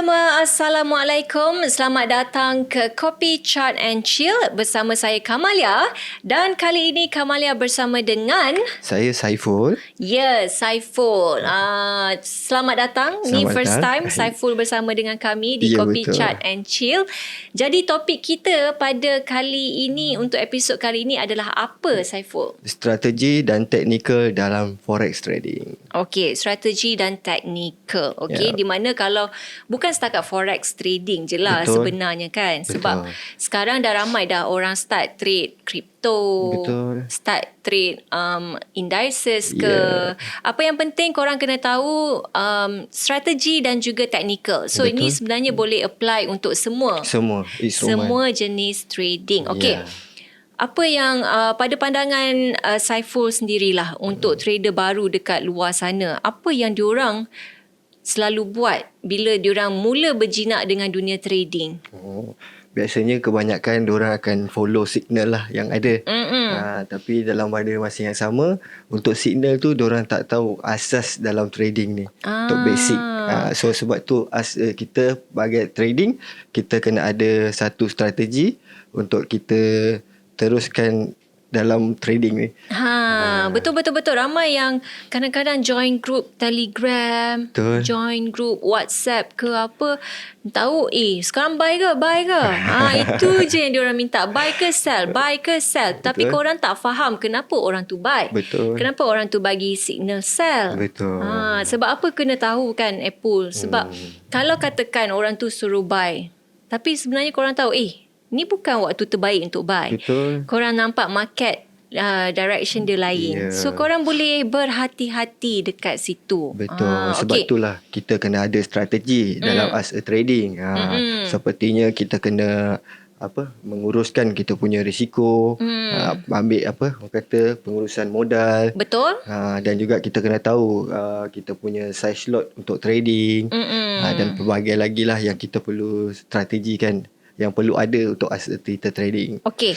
semua, Assalamualaikum. Selamat datang ke Kopi Chat and Chill bersama saya Kamalia. Dan kali ini Kamalia bersama dengan... Saya Saiful. Ya, Saiful. Selamat datang. Ni first time Saiful bersama dengan kami di Kopi betul. Chat and Chill. Jadi topik kita pada kali ini, untuk episod kali ini adalah apa, Saiful? Strategi dan teknikal dalam forex trading. Okey, strategi dan teknikal. Okey, di mana kalau bukan setakat forex trading je lah sebenarnya kan. Sebab sekarang dah ramai dah orang start trade crypto, start trade indices ke. Apa yang penting korang kena tahu strategi dan juga teknikal. So ini sebenarnya boleh apply untuk semua jenis trading. Okey. Apa yang pada pandangan Saiful sendirilah untuk trader baru dekat luar sana, apa yang diorang selalu buat bila diorang mula berjinak dengan dunia trading? Biasanya kebanyakan diorang akan follow signal lah yang ada. Tapi dalam pada masa yang sama, untuk signal tu diorang tak tahu asas dalam trading ni. Untuk basic. So sebab tu kita bagai trading, kita kena ada satu strategi untuk kita teruskan dalam trading ni. Betul. Ramai yang kadang-kadang join group Telegram, join group WhatsApp ke apa. Tahu sekarang buy ke? Itu je yang diorang minta. Buy ke sell? Tapi korang tak faham kenapa orang tu buy. Kenapa orang tu bagi signal sell. Sebab apa kena tahu kan, Apple? Sebab kalau katakan orang tu suruh buy, tapi sebenarnya korang tahu ni bukan waktu terbaik untuk buy. Korang nampak market direction dia lain. So korang boleh berhati-hati dekat situ. Sebab itulah kita kena ada strategi dalam as a trading. Sepertinya kita kena menguruskan kita punya risiko, ambil pengurusan modal. Dan juga kita kena tahu kita punya size lot untuk trading. Dan pelbagai lagi lah yang kita perlu strategikan, yang perlu ada untuk kita trading. Okey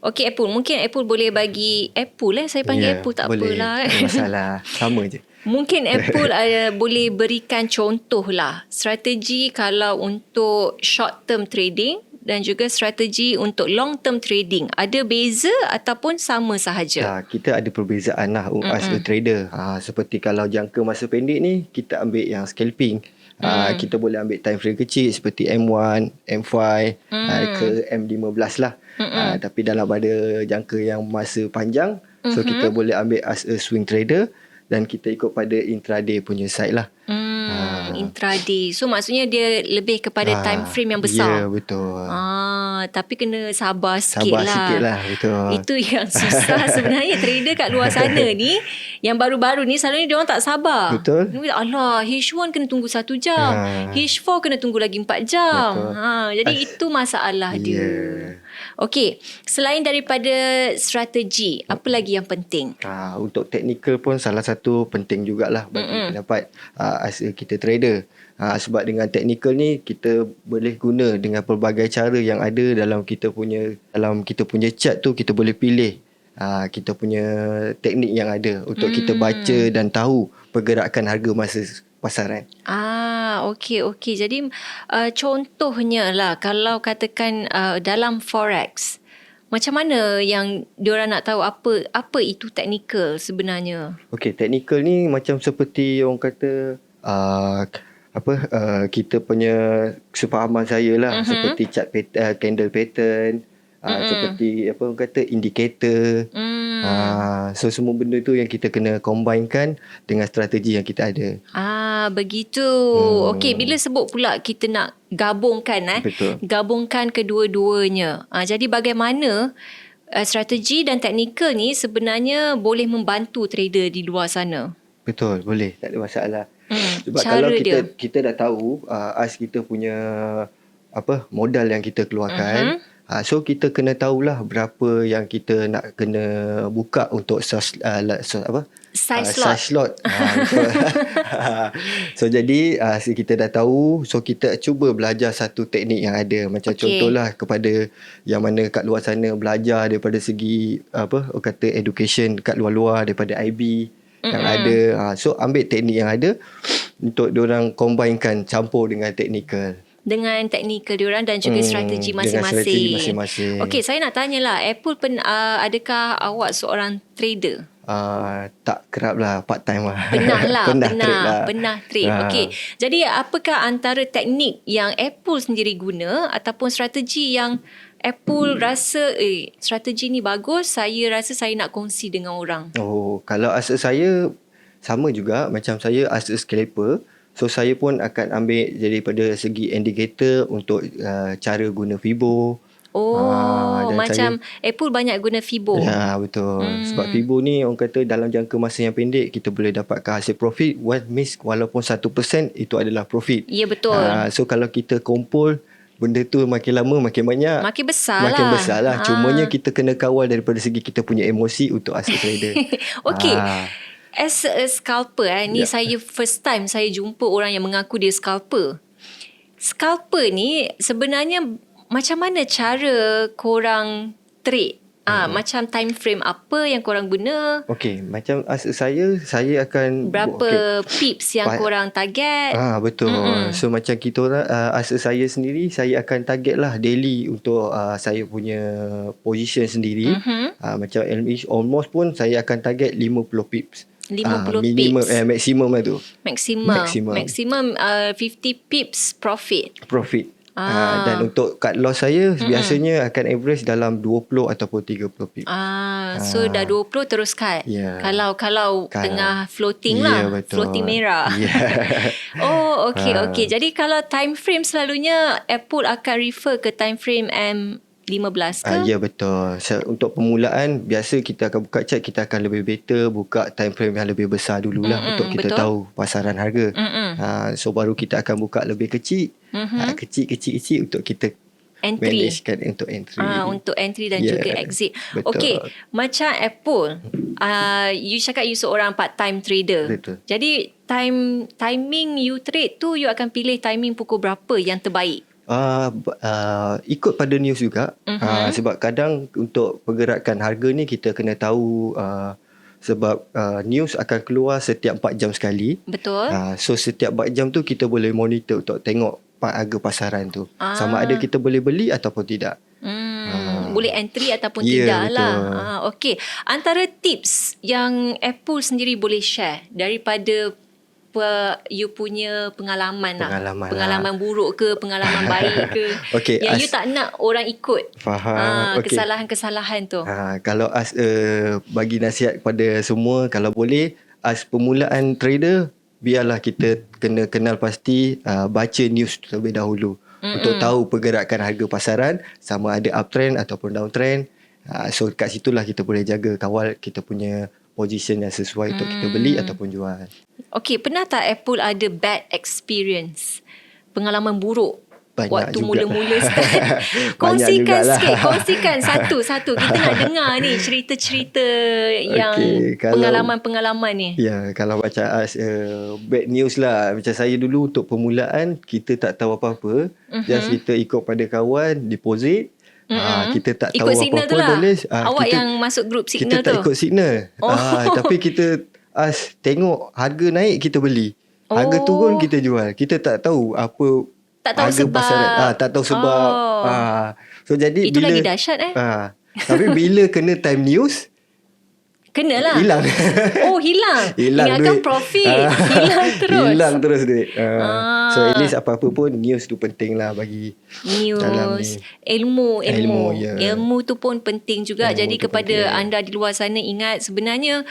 Apple, mungkin Apple boleh bagi Apple saya panggil Apple tak boleh. apalah. Tak ada masalah. Sama je. Mungkin Apple boleh berikan contoh lah strategi kalau untuk short term trading dan juga strategi untuk long term trading. Ada beza ataupun sama sahaja? Kita ada perbezaan lah as a trader. Seperti kalau jangka masa pendek ni, kita ambil yang scalping. Kita boleh ambil time frame kecil seperti M1, M5 ke M15 lah. Tapi dalam pada jangka yang masa panjang, so kita boleh ambil as a swing trader dan kita ikut pada intraday punya side lah. Intraday. So maksudnya dia lebih kepada time frame yang besar. Ya, betul. Tapi kena sabar sikit lah. Betul. Itu yang susah sebenarnya trader kat luar sana ni. Yang baru-baru ni selalunya dia orang tak sabar. Betul. Alah, H1 kena tunggu 1 jam. H4 kena tunggu lagi 4 jam. Jadi itu masalah dia. Okey, selain daripada strategi, apa lagi yang penting? Untuk teknikal pun salah satu penting jugalah bagi pendapat as kita trader. Sebab dengan teknikal ni kita boleh guna dengan pelbagai cara yang ada dalam kita punya chart tu. Kita boleh pilih kita punya teknik yang ada untuk kita baca dan tahu pergerakan harga masa pasaran. Okey. Jadi contohnya lah, kalau katakan dalam forex, macam mana yang diorang nak tahu apa itu teknikal sebenarnya? Okey, teknikal ni macam seperti orang kata kita punya kesepahaman saya lah, seperti chart candle pattern, seperti orang kata indikator. So semua benda tu yang kita kena combinekan dengan strategi yang kita ada. Begitu. Okey, bila sebut pula kita nak gabungkan gabungkan kedua-duanya. Jadi bagaimana strategi dan teknikal ni sebenarnya boleh membantu trader di luar sana? Betul, boleh, tak ada masalah. Sebab kalau kita dah tahu as kita punya modal yang kita keluarkan, so kita kena tahulah berapa yang kita nak kena buka untuk size slot. So jadi kita dah tahu, so kita cuba belajar satu teknik yang ada. Macam contohlah kepada yang mana kat luar sana belajar daripada segi education kat luar-luar, daripada IB. yang ada. So ambil teknik yang ada untuk diorang combinekan, campur dengan technical. Dengan teknikal diorang dan juga strategi Dengan strategi masing-masing. masing-masing. Okey, saya nak tanyalah, Apple adakah awak seorang trader? Tak kerap lah, part time lah. Pernah trade lah. Pernah trade. Okey. Jadi apakah antara teknik yang Apple sendiri guna ataupun strategi yang Apple rasa strategi ni bagus, saya rasa saya nak kongsi dengan orang? Kalau asa saya sama juga macam saya as a scalper. So saya pun akan ambil daripada segi indicator untuk cara guna Fibo. Macam Apple banyak guna Fibo. Ya, betul. Sebab Fibo ni orang kata dalam jangka masa yang pendek kita boleh dapatkan hasil profit. Walaupun 1% itu adalah profit. Ya, betul. So kalau kita kumpul, benda tu makin lama makin banyak, makin besar lah. Cumanya kita kena kawal daripada segi kita punya emosi untuk as a trader. Okey. As a scalper, ni saya first time saya jumpa orang yang mengaku dia scalper. Scalper ni sebenarnya macam mana cara korang trade? Macam time frame apa yang korang guna? Okey, macam as saya akan berapa pips yang korang target? Betul. So macam kita orang as saya sendiri, saya akan target lah daily untuk saya punya position sendiri. Macam almost pun saya akan target 50 pips. 50 minimum, pips. Maksimum lah tu. Maksimum 50 pips profit. Dan untuk cut loss saya biasanya akan average dalam 20 ataupun 30 pips. So dah 20 terus cut. Kalau tengah floating lah, betul. Floating merah. Okey. Jadi kalau time frame selalunya Apple akan refer ke time frame M15 ke? Ya, betul. Untuk permulaan biasa kita akan buka chart, kita akan lebih better buka time frame yang lebih besar dululah untuk kita tahu pasaran harga. So baru kita akan buka lebih kecil. Kecil untuk kita managekan untuk entry. Untuk entry dan juga exit. Okey, macam Apple, you cakap you seorang part-time trader. Betul. Jadi timing you trade tu, you akan pilih timing pukul berapa yang terbaik? Ikut pada news juga. Sebab kadang untuk pergerakan harga ni kita kena tahu sebab news akan keluar setiap 4 jam sekali. Betul. So setiap 4 jam tu kita boleh monitor untuk tengok harga pasaran tu. Sama ada kita boleh beli ataupun tidak. Boleh entry ataupun tidak betul. lah. Okey. Antara tips yang Apple sendiri boleh share daripada you punya pengalaman buruk ke, pengalaman baik ke, yang you tak nak orang ikut. Faham. Kesalahan-kesalahan tu. Kalau bagi nasihat kepada semua, kalau boleh as permulaan trader, biarlah kita kena kenal pasti baca news terlebih dahulu untuk tahu pergerakan harga pasaran, sama ada uptrend ataupun downtrend. So kat situlah kita boleh jaga, kawal kita punya position yang sesuai untuk kita beli ataupun jual. Okey, pernah tak Apple ada bad experience? Pengalaman buruk? Banyak waktu juga. Mula-mula start. Kongsikan sikit. Kongsikan satu-satu. Kita nak dengar ni cerita-cerita yang pengalaman-pengalaman ni. Ya, kalau macam bad news lah. Macam saya dulu untuk permulaan, kita tak tahu apa-apa. Just kita ikut pada kawan, deposit. Kita tak tahu apa-apa lah. tulis. Awak yang masuk grup signal tu? Kita tak ikut signal. Tapi kita tengok harga naik, kita beli. Harga turun, kita jual. Kita tak tahu apa tak tahu harga sebab pasaran. Tak tahu sebab. So jadi itu bila, lagi dahsyat tapi bila kena time news, kenalah. Hilang. Hilang. duit. Ingatkan profit. Hilang terus. Hilang terus duit. So at least apa-apa pun news tu penting lah bagi dalam ni. Ilmu. Ya. Ilmu tu pun penting juga. Jadi kepada anda di luar sana, ingat sebenarnya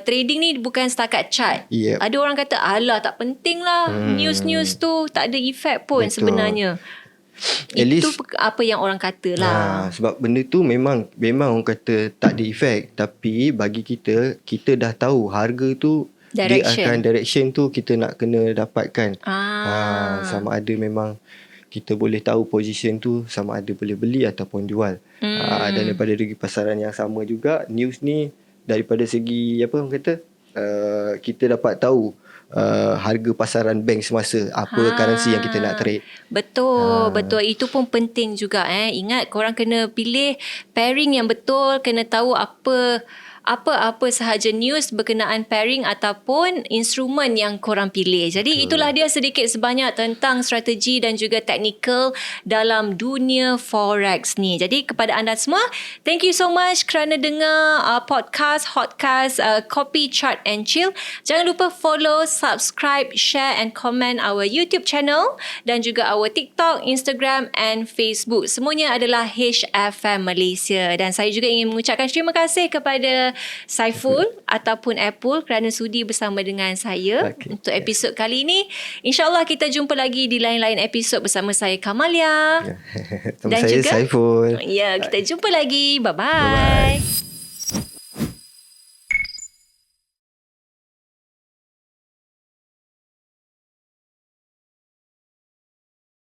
trading ni bukan setakat chart. Ada orang kata alah tak penting lah. News-news tu tak ada efek pun. Betul. Sebenarnya. Itu apa yang orang kata lah. Sebab benda tu memang orang kata tak ada efek. Tapi bagi kita dah tahu harga tu dia akan direction tu kita nak kena dapatkan. Sama ada memang kita boleh tahu position tu, sama ada boleh beli ataupun jual. Dan daripada segi pasaran yang sama juga, news ni daripada segi apa orang kata, kita dapat tahu harga pasaran bank semasa, apa currency yang kita nak trade. Betul. Itu pun penting juga. Ingat korang kena pilih pairing yang betul, kena tahu apa apa-apa sahaja news berkenaan pairing ataupun instrumen yang korang pilih. Jadi itulah dia sedikit sebanyak tentang strategi dan juga teknikal dalam dunia forex ni. Jadi kepada anda semua, thank you so much kerana dengar podcast Hotcast Copy Chart and Chill. Jangan lupa follow, subscribe, share and comment our YouTube channel dan juga our TikTok, Instagram and Facebook. Semuanya adalah HFM Malaysia. Dan saya juga ingin mengucapkan terima kasih kepada Saiful ataupun Apple kerana sudi bersama dengan saya untuk episod kali ini. InsyaAllah kita jumpa lagi di lain-lain episod bersama saya Kamalia. Dan saya juga Saiful. Ya, kita jumpa lagi. Bye-bye.